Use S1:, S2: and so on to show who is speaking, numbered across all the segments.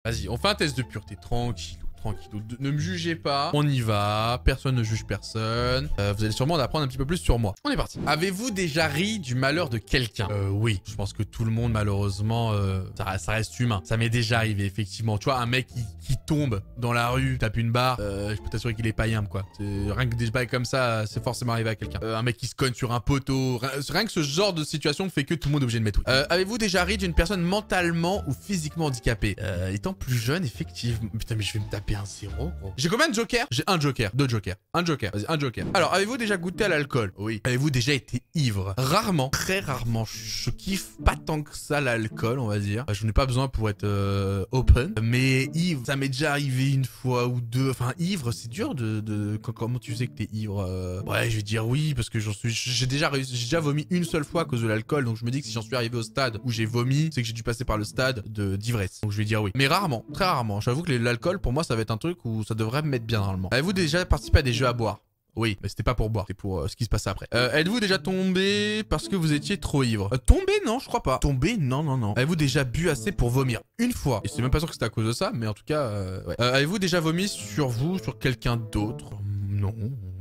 S1: Vas-y, on fait un test de pureté. Tranquille. Tranquille, ne me jugez pas. On y va. Personne ne juge personne. Vous allez sûrement en apprendre un petit peu plus sur moi. On est parti. Avez-vous déjà ri du malheur de quelqu'un? Oui. Je pense que tout le monde, malheureusement, ça reste humain. Ça m'est déjà arrivé, effectivement. Tu vois, un mec qui tombe dans la rue, tape une barre, je peux t'assurer qu'il est païen, quoi. Rien que des bails comme ça, c'est forcément arrivé à quelqu'un. Un mec qui se cogne sur un poteau. Rien que ce genre de situation fait que tout le monde est obligé de mettre oui. Avez-vous déjà ri d'une personne mentalement ou physiquement handicapée? Étant plus jeune, effectivement. Putain, mais je vais me taper un 0, gros. J'ai combien de jokers? J'ai un joker, deux jokers. Un joker, vas-y, un joker. Alors, avez-vous déjà goûté à l'alcool? Oui. Avez-vous déjà été ivre? Rarement, très rarement. Je kiffe pas tant que ça l'alcool, on va dire. Je n'ai pas besoin pour être open. Mais ivre, ça m'est déjà arrivé une fois ou deux. Enfin, ivre, c'est dur comment tu sais que t'es ivre? Ouais, je vais dire oui, parce que j'ai déjà vomi une seule fois à cause de l'alcool. Donc, je me dis que si j'en suis arrivé au stade où j'ai vomi, c'est que j'ai dû passer par le stade d'ivresse. Donc, je vais dire oui. Mais rarement, très rarement. J'avoue que l'alcool, pour moi, ça va être un truc où ça devrait me mettre bien normalement. Avez-vous déjà participé à des jeux à boire? Oui, mais c'était pas pour boire, c'était pour ce qui se passait après. Êtes-vous déjà tombé parce que vous étiez trop ivre? Tombé, non, je crois pas. Tombé, non, non, non. Avez-vous déjà bu assez pour vomir? Une fois. Et c'est même pas sûr que c'était à cause de ça, mais en tout cas, ouais. Avez-vous déjà vomi sur vous, sur quelqu'un d'autre? Non.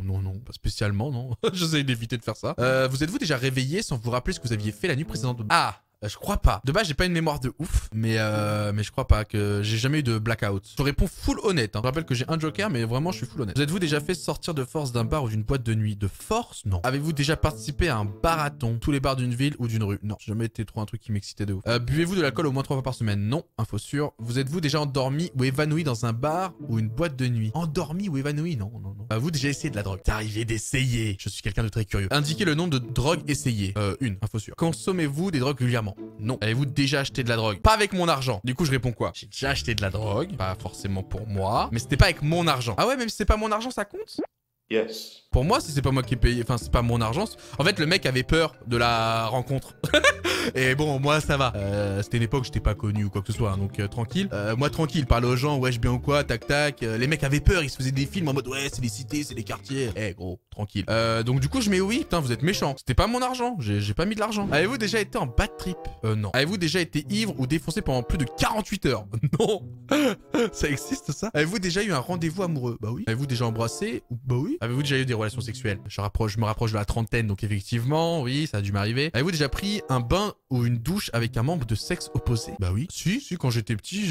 S1: Non, non, pas spécialement, non. J'essaie d'éviter de faire ça. Vous êtes-vous déjà réveillé sans vous rappeler ce que vous aviez fait la nuit précédente? Ah! Je crois pas. De base, j'ai pas une mémoire de ouf, mais je crois pas que j'ai jamais eu de blackout. Je réponds full honnête. Hein. Je rappelle que j'ai un joker, mais vraiment, je suis full honnête. Vous êtes-vous déjà fait sortir de force d'un bar ou d'une boîte de nuit? De force? Non. Avez-vous déjà participé à un barathon? Tous les bars d'une ville ou d'une rue? Non. J'ai jamais été trop un truc qui m'excitait de ouf. Buvez-vous de l'alcool au moins 3 fois par semaine? Non. Info sûre. Vous êtes-vous déjà endormi ou évanoui dans un bar ou une boîte de nuit? Endormi ou évanoui? Non, non, non. Avez-vous déjà essayé de la drogue? T'es arrivé d'essayer. Je suis quelqu'un de très curieux. Indiquez le nombre de drogues essayées. Une. Info sûre. Consommez-vous des drogues régulièrement? Non. Avez-vous déjà acheté de la drogue? Pas avec mon argent. Du coup, je réponds quoi? J'ai déjà acheté de la drogue. Pas forcément pour moi. Mais c'était pas avec mon argent. Ah ouais, même si c'est pas mon argent, ça compte?
S2: Yes.
S1: Pour moi, si c'est pas moi qui ai payé, enfin, c'est pas mon argent. En fait, le mec avait peur de la rencontre. Et bon, moi, ça va. C'était une époque, j'étais pas connu ou quoi que ce soit, hein, donc tranquille. Moi, tranquille, parler aux gens, wesh, bien ou quoi, tac, tac. Les mecs avaient peur, ils se faisaient des films en mode, ouais, c'est les cités, c'est les quartiers. Eh, gros, tranquille. Donc, du coup, je mets oui, putain, vous êtes méchant. C'était pas mon argent, j'ai pas mis de l'argent. Avez-vous déjà été en bad trip? Non. Avez-vous déjà été ivre ou défoncé pendant plus de 48 heures? Non. Ça existe, ça? Avez-vous déjà eu un rendez-vous amoureux? Bah oui. Avez-vous déjà embrassé? Bah oui. Avez-vous déjà eu des relations sexuelles? Je me rapproche de la trentaine, donc effectivement, oui, ça a dû m'arriver. Avez-vous déjà pris un bain ou une douche avec un membre de sexe opposé? Bah oui. Si, quand j'étais petit,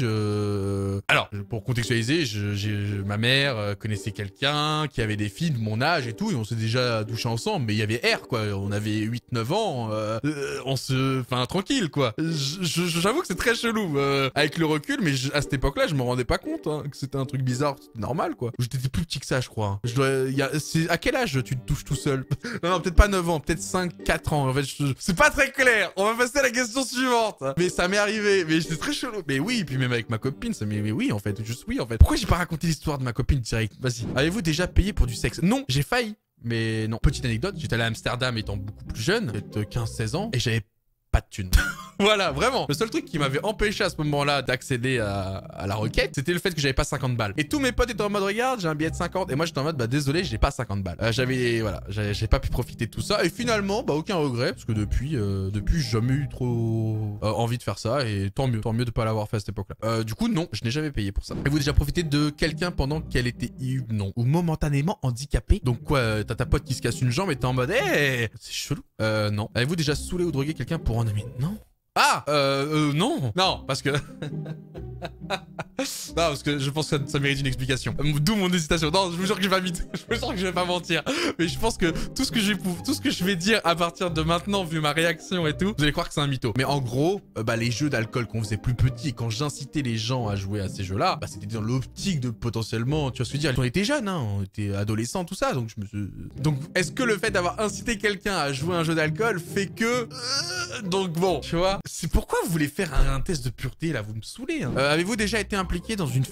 S1: Alors, pour contextualiser, ma mère connaissait quelqu'un qui avait des filles de mon âge et tout, et on s'est déjà douché ensemble, mais il y avait R, quoi. On avait 8-9 ans, Enfin, tranquille, quoi. J'avoue que c'est très chelou, avec le recul, mais à cette époque-là, je me rendais pas compte, hein, que c'était un truc bizarre, c'était normal, quoi. J'étais plus petit que ça, je crois. C'est à quel âge tu te touches tout seul? Non, peut-être pas 9 ans, peut-être 5-4 ans. En fait, c'est pas très clair. On va passer à la question suivante. Mais ça m'est arrivé, mais j'étais très chelou. Mais oui, puis même avec ma copine, mais oui, en fait, juste oui, en fait. Pourquoi j'ai pas raconté l'histoire de ma copine direct? Vas-y. Avez-vous déjà payé pour du sexe? Non, j'ai failli. Mais non. Petite anecdote, j'étais allé à Amsterdam étant beaucoup plus jeune, peut-être 15-16 ans, et j'avais pas de thunes. Voilà, vraiment. Le seul truc qui m'avait empêché à ce moment-là d'accéder à la requête, c'était le fait que j'avais pas 50 balles. Et tous mes potes étaient en mode, regarde, j'ai un billet de 50. Et moi, j'étais en mode, bah désolé, j'ai pas 50 balles. J'ai pas pu profiter de tout ça. Et finalement, bah aucun regret, parce que depuis, j'ai jamais eu trop envie de faire ça. Et tant mieux de pas l'avoir fait à cette époque-là. Du coup, non, je n'ai jamais payé pour ça. Avez-vous déjà profité de quelqu'un pendant qu'elle était non, ou momentanément handicapée? Donc quoi, t'as ta pote qui se casse une jambe et t'es en mode, hé, c'est chelou. Non. Avez-vous déjà saoulé ou drogué quelqu'un pour en aimer? Non. Ah, non. Non, parce que... Non, parce que je pense que ça mérite une explication. D'où mon hésitation. Non, je vous jure que je vais pas mentir. Mais je pense que tout ce que je vais dire à partir de maintenant, vu ma réaction et tout, vous allez croire que c'est un mytho. Mais en gros, les jeux d'alcool qu'on faisait plus petits, quand j'incitais les gens à jouer à ces jeux-là, c'était dans l'optique de potentiellement, tu vois ce que je veux dire, on était jeunes, hein, on était adolescents, tout ça, donc donc, est-ce que le fait d'avoir incité quelqu'un à jouer à un jeu d'alcool fait que... Donc bon, tu vois, c'est pourquoi vous voulez faire un test de pureté, là, vous me saoulez, hein. Avez-vous déjà été impliqué dans une...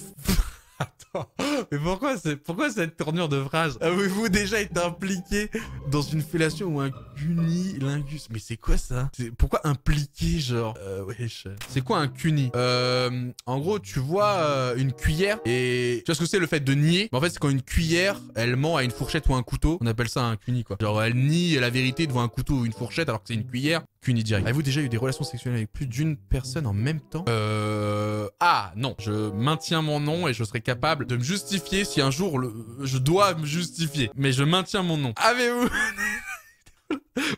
S1: Attends, mais pourquoi cette tournure de phrase? Avez-vous déjà été impliqué dans une fellation ou un cunilingus? Mais c'est quoi ça? Pourquoi impliqué, genre? Wesh. C'est quoi un cuni? En gros, tu vois une cuillère et... Tu vois ce que c'est le fait de nier? En fait, c'est quand une cuillère, elle ment à une fourchette ou un couteau. On appelle ça un cuni, quoi. Genre, elle nie la vérité devant un couteau ou une fourchette alors que c'est une cuillère. aucune idée. Avez-vous déjà eu des relations sexuelles avec plus d'une personne en même temps? Ah, non. Je maintiens mon nom et je serai capable de me justifier si un jour je dois me justifier. Mais je maintiens mon nom. Avez-vous...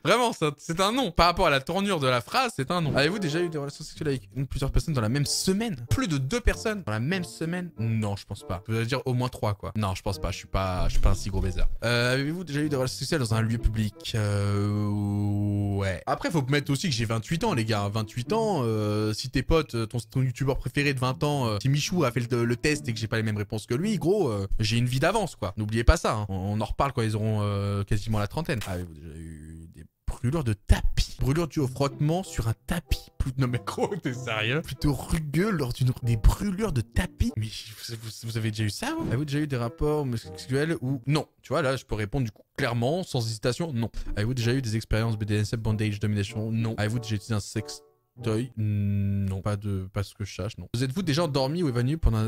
S1: Vraiment, c'est un nom. Par rapport à la tournure de la phrase, c'est un nom. Avez-vous déjà eu des relations sexuelles avec plusieurs personnes dans la même semaine? Plus de 2 personnes dans la même semaine? Non, je pense pas. Vous allez dire au moins 3, quoi. Non, je pense pas. Je suis pas un si gros baiser. Avez-vous déjà eu des relations sexuelles dans un lieu public? Ouais. Après, faut mettre aussi que j'ai 28 ans, les gars. 28 ans, si tes potes, ton youtubeur préféré de 20 ans, si Michou a fait le test et que j'ai pas les mêmes réponses que lui, gros, j'ai une vie d'avance, quoi. N'oubliez pas ça. Hein. On en reparle quand ils auront quasiment la trentaine. Avez-vous déjà eu des brûlures de tapis? Brûlures dues au frottement sur un tapis. Non mais gros, t'es sérieux? Plutôt rugueux lors des brûlures de tapis? Mais vous avez déjà eu ça, vous? Avez-vous déjà eu des rapports sexuels ou... Non. Tu vois, là, je peux répondre du coup clairement, sans hésitation, non. Avez-vous déjà eu des expériences BDSM, bondage, domination? Non. Avez-vous déjà utilisé un sexe toy? Non, pas ce que je sache, non. Vous êtes-vous déjà endormi ou évanoui pendant...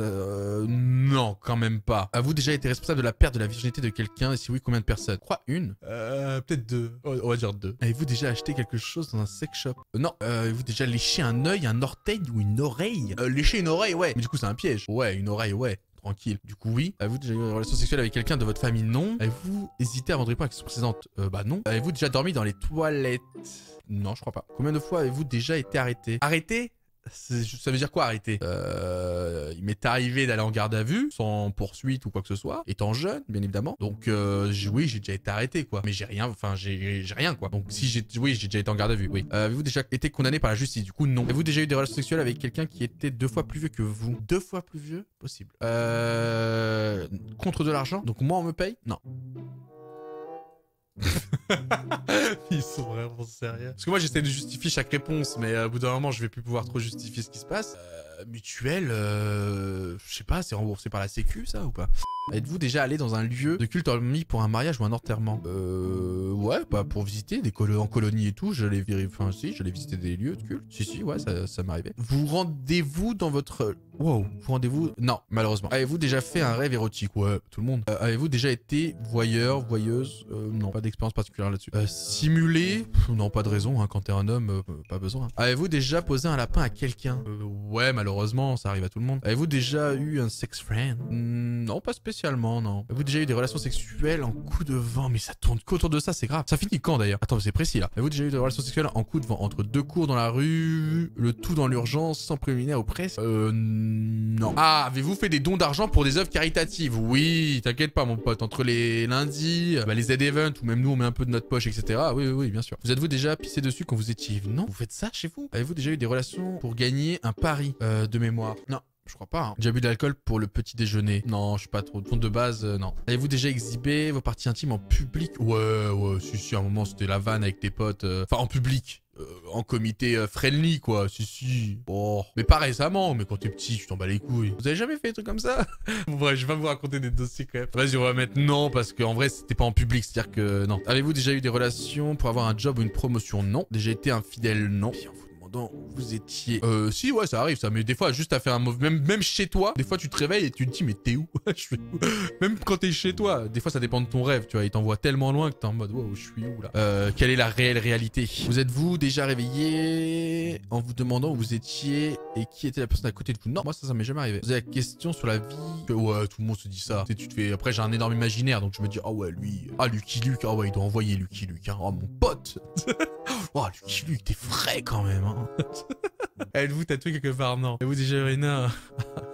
S1: Non, quand même pas. Avez-vous déjà été responsable de la perte de la virginité de quelqu'un? Et si oui, combien de personnes? Je crois une. Peut-être 2. On va dire 2. Avez-vous déjà acheté quelque chose dans un sex shop? Non. Avez-vous déjà léché un œil, un orteil ou une oreille? Lécher une oreille, ouais. Mais du coup, c'est un piège. Ouais, une oreille, ouais. Tranquille. Du coup, oui. Avez-vous déjà eu une relation sexuelle avec quelqu'un de votre famille? Non. Avez-vous hésité avant de répondre à la question précédente? Bah non. Avez-vous déjà dormi dans les toilettes? Non, je crois pas. Combien de fois avez-vous déjà été arrêté? Arrêté? Ça veut dire quoi arrêter? Il m'est arrivé d'aller en garde à vue, sans poursuite ou quoi que ce soit, étant jeune, bien évidemment. Donc oui, j'ai déjà été arrêté, quoi. Mais j'ai rien, quoi. Donc si oui, j'ai déjà été en garde à vue, oui. Avez-vous déjà été condamné par la justice? Du coup, non. Avez-vous déjà eu des relations sexuelles avec quelqu'un qui était 2 fois plus vieux que vous? 2 fois plus vieux? Possible. Contre de l'argent? Donc moi, on me paye? Non. Ils sont vraiment sérieux. Parce que moi j'essaie de justifier chaque réponse, mais au bout d'un moment je vais plus pouvoir trop justifier ce qui se passe. Mutuelle, je sais pas, c'est remboursé par la sécu ça ou pas? Êtes-vous déjà allé dans un lieu de culte hormis pour un mariage ou un enterrement? Ouais, bah pour visiter en colonie et tout, j'allais visiter des lieux de culte. Si, ouais, ça m'arrivait. Vous rendez-vous dans votre... Wow, vous rendez-vous... Non, malheureusement. Avez-vous déjà fait un rêve érotique? Ouais, tout le monde. Avez-vous déjà été voyeur, voyeuse? Non, pas d'expérience particulière là-dessus. Simulé? Non, pas de raison, hein, quand t'es un homme, pas besoin. Avez-vous déjà posé un lapin à quelqu'un? Ouais, malheureusement, ça arrive à tout le monde. Avez-vous déjà eu un sex friend? Non, pas spécialement, non. Avez-vous déjà eu des relations sexuelles en coup de vent? Mais ça tourne qu'autour de ça, c'est grave. Ça finit quand d'ailleurs? Attends, c'est précis là. Avez-vous déjà eu des relations sexuelles en coup de vent entre 2 cours dans la rue, le tout dans l'urgence, sans préliminaire ou presque? Non. Ah, avez-vous fait des dons d'argent pour des œuvres caritatives? Oui, t'inquiète pas mon pote, entre les lundis, les Z-Event, ou même nous on met un peu de notre poche, etc. Oui, bien sûr. Vous êtes-vous déjà pissé dessus quand vous étiez... Non, vous faites ça chez vous? Avez-vous déjà eu des relations pour gagner un pari de mémoire? Non. Je crois pas. Hein. Déjà bu d'alcool pour le petit déjeuner? Non, je suis pas trop. De base, non. Avez-vous déjà exhibé vos parties intimes en public? Ouais, si, à un moment c'était la vanne avec tes potes. Enfin, en public. En comité friendly, quoi. Si. Oh. Mais pas récemment, mais quand t'es petit, tu t'en bats les couilles. Vous avez jamais fait des trucs comme ça? Bref, je vais pas vous raconter des dossiers quand même. Vas-y, on va mettre non, parce qu'en vrai, c'était pas en public, c'est-à-dire que non. Avez-vous déjà eu des relations pour avoir un job ou une promotion? Non. Déjà été infidèle? Non. Vous étiez... Si, ouais, ça arrive, ça. Mais des fois, juste à faire un mauvais... Même chez toi, des fois, tu te réveilles et tu te dis, mais t'es où? Je suis où? Même quand t'es chez toi, des fois, ça dépend de ton rêve, tu vois. Il t'envoie tellement loin que t'es en mode, wow, je suis où, là? Quelle est la réelle réalité? Vous êtes-vous déjà réveillé en vous demandant où vous étiez et qui était la personne à côté de vous? Non, moi, ça m'est jamais arrivé. Vous avez la question sur la vie... Ouais, tout le monde se dit ça. Tu sais, tu te fais... Après, j'ai un énorme imaginaire, donc je me dis, ah ouais, lui... Ah, Lucky Luke, ah ouais, il doit envoyer Lucky Luke, hein. Oh, mon pote. Oh, Lucky Luke, t'es frais quand même, hein. Êtes-vous tatoué quelque part? Non. Avez-vous déjà uriné un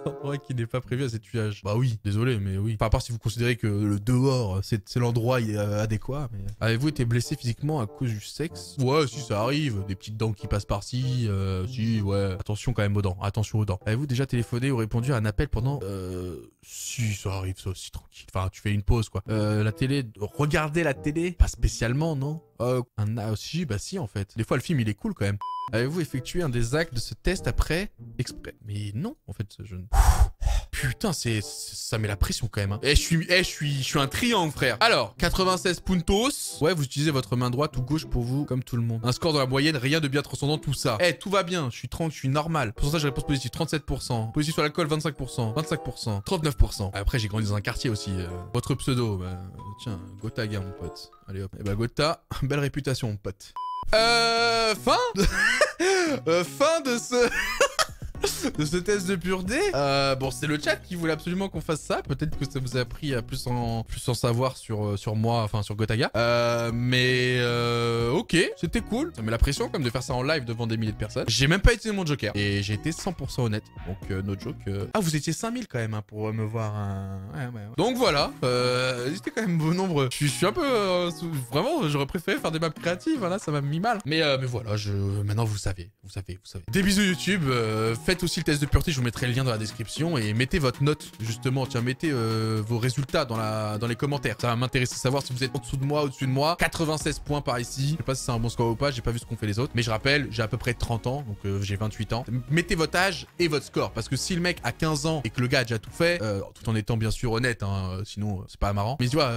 S1: endroit qui n'est pas prévu à cet usage? Bah oui, désolé, mais oui. Enfin, à part si vous considérez que le dehors, c'est l'endroit adéquat. Mais... Avez-vous été blessé physiquement à cause du sexe? Ouais, si, ça arrive. Des petites dents qui passent par-ci. Si, ouais. Attention quand même aux dents. Attention aux dents. Avez-vous déjà téléphoné ou répondu à un appel pendant... Si, ça arrive, ça aussi, tranquille. Enfin, tu fais une pause, quoi. La télé... Regarder la télé? Pas spécialement, non? Si, bah si, en fait. Des fois, le film, il est cool, quand même. Avez-vous effectué un des actes de ce test après exprès? Mais non, en fait, je ne... Putain, ça met la pression quand même. Hein. Je suis un triangle, frère. Alors, 96 puntos. Ouais, vous utilisez votre main droite ou gauche pour vous, comme tout le monde. Un score dans la moyenne, rien de bien transcendant, tout ça. Tout va bien. Je suis tranquille, je suis normal. Pourcentage de réponse positive, 37%. Positif sur l'alcool, 25%. 25%. 39%. Après, j'ai grandi dans un quartier aussi. Votre pseudo, bah, tiens, Gotha, gars, mon pote. Allez hop. Bah, Gotha, belle réputation, mon pote. Fin fin de ce... de ce test de pureté. Bon, c'est le chat qui voulait absolument qu'on fasse ça. Peut-être que ça vous a appris à plus en savoir sur moi, enfin sur Gotaga. Ok, c'était cool. Ça met la pression comme de faire ça en live devant des milliers de personnes. J'ai même pas utilisé mon joker. Et j'ai été 100% honnête. Donc, no joke. Ah, vous étiez 5000 quand même hein, pour me voir. Ouais. Donc voilà. J'étais quand même nombreux. Je suis un peu... vraiment, j'aurais préféré faire des maps créatives. Là, ça m'a mis mal. Mais voilà, maintenant vous savez. Vous savez. Des bisous YouTube. Faites aussi le test de pureté, je vous mettrai le lien dans la description et mettez votre note justement, tiens mettez vos résultats dans les commentaires. Ça va m'intéresser de savoir si vous êtes en dessous de moi, au-dessus de moi. 96 points par ici, je sais pas si c'est un bon score ou pas, j'ai pas vu ce qu'ont fait les autres. Mais je rappelle, j'ai à peu près 30 ans, donc j'ai 28 ans. Mettez votre âge et votre score, parce que si le mec a 15 ans et que le gars a déjà tout fait, tout en étant bien sûr honnête, hein, sinon c'est pas marrant. Mais tu vois,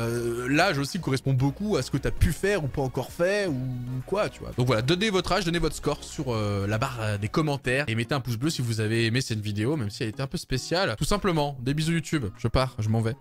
S1: l'âge aussi correspond beaucoup à ce que t'as pu faire ou pas encore fait ou quoi, tu vois. Donc voilà, donnez votre âge, donnez votre score sur la barre des commentaires et mettez un pouce bleu si vous avez aimé cette vidéo, même si elle était un peu spéciale. Tout simplement, des bisous YouTube. Je pars, je m'en vais.